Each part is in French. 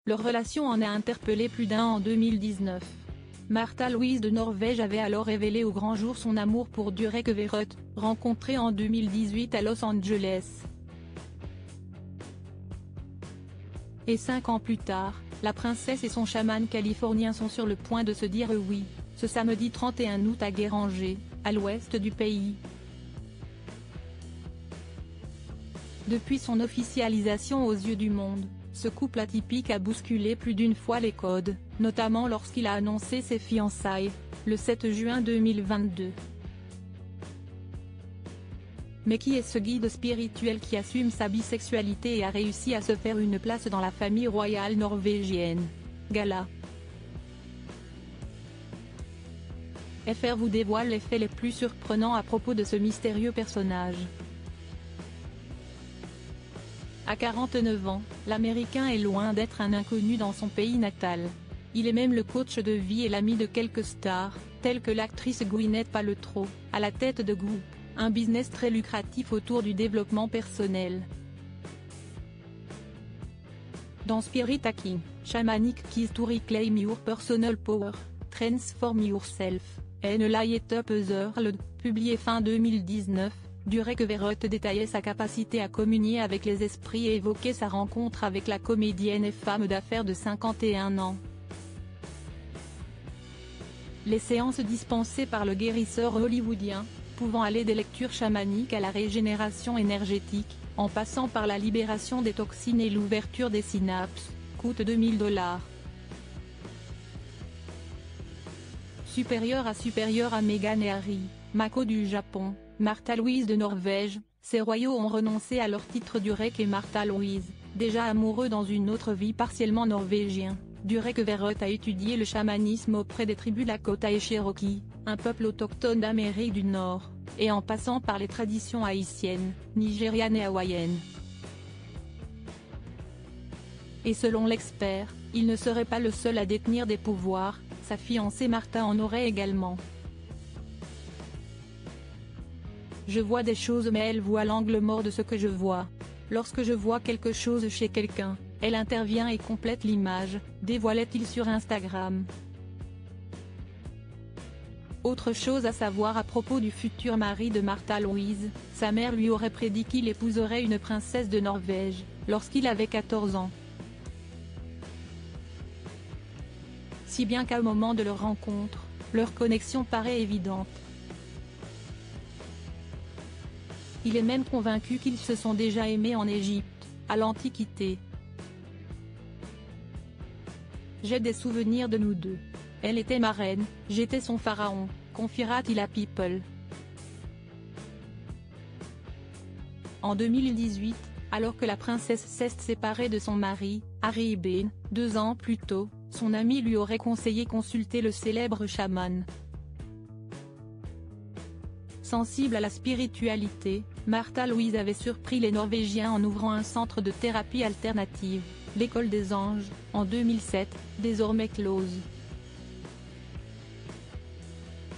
Leur relation en a interpellé plus d'un en 2019. Märtha Louise de Norvège avait alors révélé au grand jour son amour pour Durek Verrett, rencontré en 2018 à Los Angeles. Et 5 ans plus tard, la princesse et son chaman californien sont sur le point de se dire oui, ce samedi 31 août à Guéranger, à l'ouest du pays. Depuis son officialisation aux yeux du monde, ce couple atypique a bousculé plus d'une fois les codes, notamment lorsqu'il a annoncé ses fiançailles, le 7 juin 2022. Mais qui est ce guide spirituel qui assume sa bisexualité et a réussi à se faire une place dans la famille royale norvégienne? Gala. FR vous dévoile les faits les plus surprenants à propos de ce mystérieux personnage. À 49 ans, l'Américain est loin d'être un inconnu dans son pays natal. Il est même le coach de vie et l'ami de quelques stars, telles que l'actrice Gwyneth Paltrow, à la tête de Goop, un business très lucratif autour du développement personnel. Dans Spirit Hacking, Shamanic Keys to Reclaim Your Personal Power, Transform Yourself, and Light Up Other, publié fin 2019, Durek Verrett détaillait sa capacité à communier avec les esprits et évoquait sa rencontre avec la comédienne et femme d'affaires de 51 ans. Les séances dispensées par le guérisseur hollywoodien, pouvant aller des lectures chamaniques à la régénération énergétique, en passant par la libération des toxines et l'ouverture des synapses, coûtent $2000. Supérieure à Meghan et Harry, Mako du Japon, Märtha Louise de Norvège, ces royaux ont renoncé à leur titre. Durek et Märtha Louise, déjà amoureux dans une autre vie partiellement norvégien, Durek Verrett a étudié le chamanisme auprès des tribus Lakota et Cherokee, un peuple autochtone d'Amérique du Nord, et en passant par les traditions haïtiennes, nigérianes et hawaïennes. Et selon l'expert, il ne serait pas le seul à détenir des pouvoirs, sa fiancée Märtha en aurait également. Je vois des choses mais elle voit l'angle mort de ce que je vois. Lorsque je vois quelque chose chez quelqu'un, elle intervient et complète l'image, dévoilait-il sur Instagram. Autre chose à savoir à propos du futur mari de Märtha Louise, sa mère lui aurait prédit qu'il épouserait une princesse de Norvège, lorsqu'il avait 14 ans. Si bien qu'au moment de leur rencontre, leur connexion paraît évidente. Il est même convaincu qu'ils se sont déjà aimés en Égypte, à l'Antiquité. J'ai des souvenirs de nous deux. Elle était ma reine, j'étais son pharaon, confiera-t-il à People. En 2018, alors que la princesse s'est séparée de son mari, Harry Ibn, 2 ans plus tôt, son ami lui aurait conseillé consulter le célèbre chaman. Sensible à la spiritualité, Märtha Louise avait surpris les Norvégiens en ouvrant un centre de thérapie alternative, l'École des Anges, en 2007, désormais close.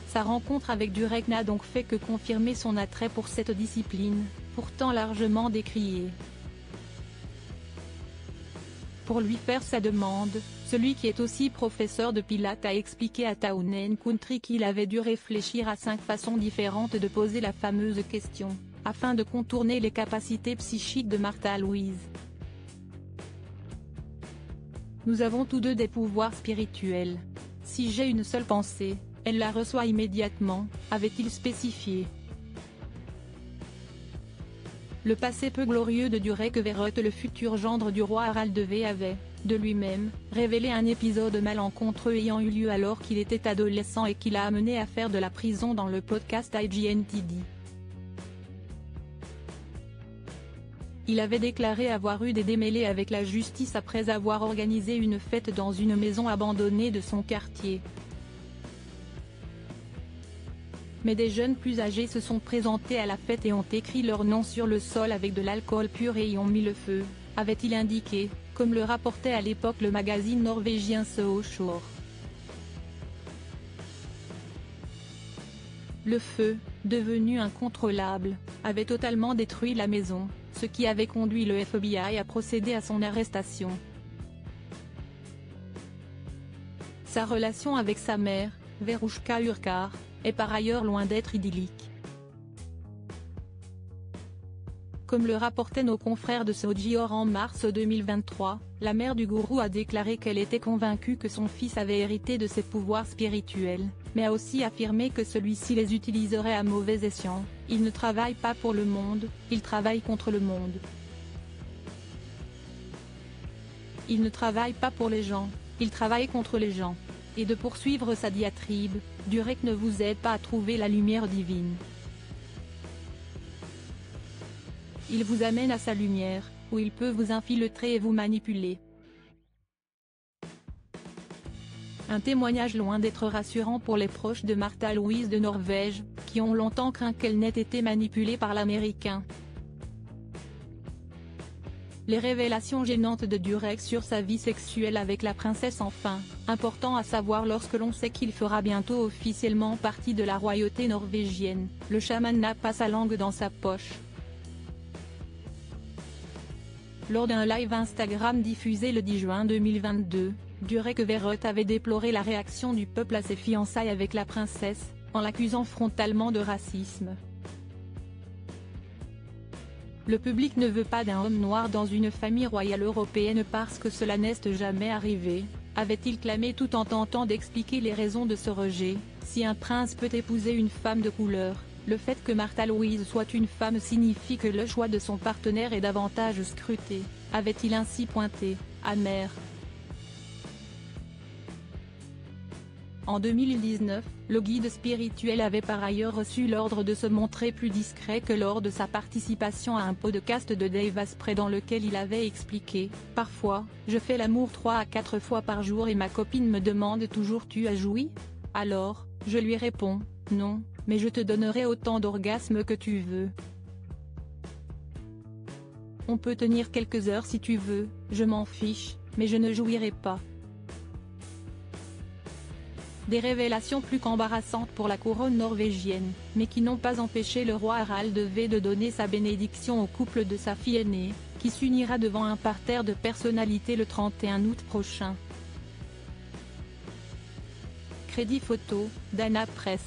Sa rencontre avec Durek n'a donc fait que confirmer son attrait pour cette discipline, pourtant largement décriée. Pour lui faire sa demande, celui qui est aussi professeur de pilates a expliqué à Town & Country qu'il avait dû réfléchir à 5 façons différentes de poser la fameuse question, afin de contourner les capacités psychiques de Märtha Louise. Nous avons tous deux des pouvoirs spirituels. Si j'ai une seule pensée, elle la reçoit immédiatement, avait-il spécifié. Le passé peu glorieux de Durek Verrett, le futur gendre du roi Harald V, avait, de lui-même, révélé un épisode malencontreux ayant eu lieu alors qu'il était adolescent et qui l'a amené à faire de la prison dans le podcast IGNTD. Il avait déclaré avoir eu des démêlés avec la justice après avoir organisé une fête dans une maison abandonnée de son quartier. Mais des jeunes plus âgés se sont présentés à la fête et ont écrit leur nom sur le sol avec de l'alcool pur et y ont mis le feu, avait-il indiqué, comme le rapportait à l'époque le magazine norvégien SO Shore. Le feu, devenu incontrôlable, avait totalement détruit la maison, ce qui avait conduit le FBI à procéder à son arrestation. Sa relation avec sa mère, Verouchka Urkar, est par ailleurs loin d'être idyllique. Comme le rapportaient nos confrères de Sojior en mars 2023, la mère du gourou a déclaré qu'elle était convaincue que son fils avait hérité de ses pouvoirs spirituels, mais a aussi affirmé que celui-ci les utiliserait à mauvais escient. Il ne travaille pas pour le monde, il travaille contre le monde. Il ne travaille pas pour les gens, il travaille contre les gens. Et de poursuivre sa diatribe, Durek ne vous aide pas à trouver la lumière divine. Il vous amène à sa lumière, où il peut vous infiltrer et vous manipuler. Un témoignage loin d'être rassurant pour les proches de Märtha Louise de Norvège, qui ont longtemps craint qu'elle n'ait été manipulée par l'Américain. Les révélations gênantes de Durek sur sa vie sexuelle avec la princesse enfin, important à savoir lorsque l'on sait qu'il fera bientôt officiellement partie de la royauté norvégienne, le chaman n'a pas sa langue dans sa poche. Lors d'un live Instagram diffusé le 10 juin 2022, Durek Verrett avait déploré la réaction du peuple à ses fiançailles avec la princesse, en l'accusant frontalement de racisme. Le public ne veut pas d'un homme noir dans une famille royale européenne parce que cela n'est jamais arrivé, avait-il clamé tout en tentant d'expliquer les raisons de ce rejet. Si un prince peut épouser une femme de couleur, le fait que Märtha Louise soit une femme signifie que le choix de son partenaire est davantage scruté, avait-il ainsi pointé, amer. En 2019, le guide spirituel avait par ailleurs reçu l'ordre de se montrer plus discret que lors de sa participation à un podcast de Dave Asprey dans lequel il avait expliqué « Parfois, je fais l'amour 3 à 4 fois par jour et ma copine me demande toujours tu as joui ? Alors, je lui réponds « Non, mais je te donnerai autant d'orgasmes que tu veux. On peut tenir quelques heures si tu veux, je m'en fiche, mais je ne jouirai pas. » Des révélations plus qu'embarrassantes pour la couronne norvégienne, mais qui n'ont pas empêché le roi Harald V de donner sa bénédiction au couple de sa fille aînée, qui s'unira devant un parterre de personnalités le 31 août prochain. Crédit photo, Dana Press.